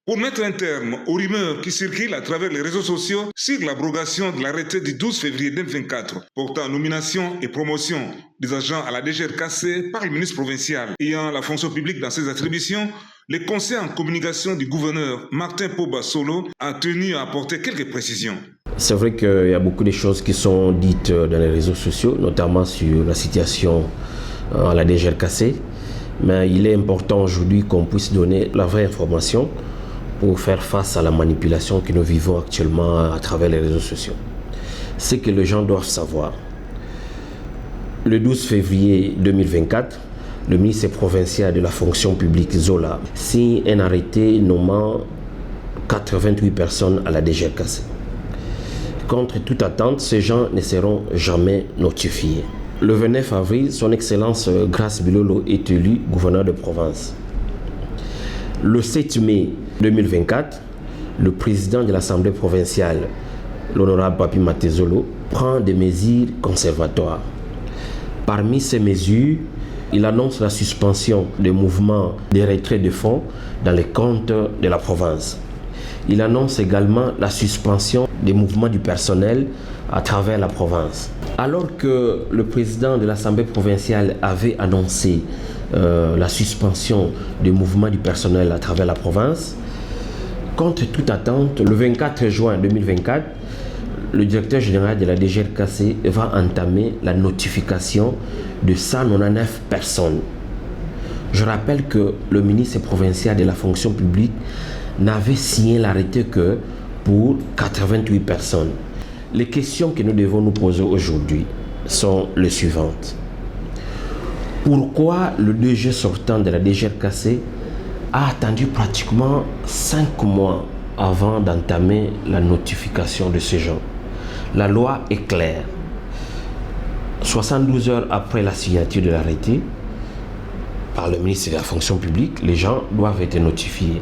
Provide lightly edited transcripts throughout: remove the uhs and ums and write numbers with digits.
Pour mettre un terme aux rumeurs qui circulent à travers les réseaux sociaux sur l'abrogation de l'arrêté du 12 février 2024 portant nomination et promotion des agents à la DGRKC par le ministre provincial ayant la fonction publique dans ses attributions, le conseil en communication du gouverneur Martin Poba Solo a tenu à apporter quelques précisions. C'est vrai qu'il y a beaucoup de choses qui sont dites dans les réseaux sociaux, notamment sur la situation à la DGRKC, mais il est important aujourd'hui qu'on puisse donner la vraie information pour faire face à la manipulation que nous vivons actuellement à travers les réseaux sociaux. C'est que les gens doivent savoir. Le 12 février 2024, le ministre provincial de la fonction publique Zola signe un arrêté nommant 88 personnes à la DGRKC. Contre toute attente, ces gens ne seront jamais notifiés. Le 29 avril, son Excellence Grace Bilolo est élu gouverneur de province. Le 7 mai 2024, le président de l'Assemblée provinciale, l'honorable Papi Matezolo, prend des mesures conservatoires. Parmi ces mesures, il annonce la suspension des mouvements de retrait de fonds dans les comptes de la province. Il annonce également la suspension des mouvements du personnel à travers la province. Alors que le président de l'Assemblée provinciale avait annoncé la suspension des mouvements du personnel à travers la province, contre toute attente, le 24 juin 2024, le directeur général de la DGRKC va entamer la notification de 199 personnes. Je rappelle que le ministre provincial de la fonction publique n'avait signé l'arrêté que pour 88 personnes. Les questions que nous devons nous poser aujourd'hui sont les suivantes. Pourquoi le DG sortant de la DGRKC a attendu pratiquement 5 mois avant d'entamer la notification de ces gens? La loi est claire. 72 heures après la signature de l'arrêté par le ministre de la fonction publique, les gens doivent être notifiés.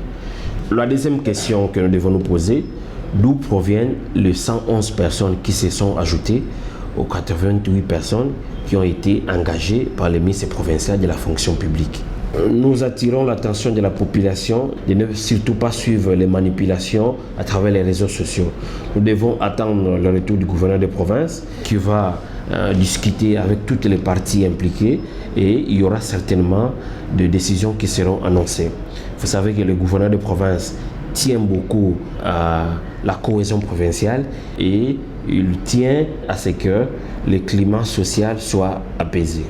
La deuxième question que nous devons nous poser, d'où proviennent les 111 personnes qui se sont ajoutées aux 88 personnes qui ont été engagées par le ministre provincial de la fonction publique. Nous attirons l'attention de la population de ne surtout pas suivre les manipulations à travers les réseaux sociaux. Nous devons attendre le retour du gouverneur de province qui va discuter avec toutes les parties impliquées et il y aura certainement des décisions qui seront annoncées. Vous savez que le gouverneur de province tient beaucoup à la cohésion provinciale et il tient à ce que le climat social soit apaisé.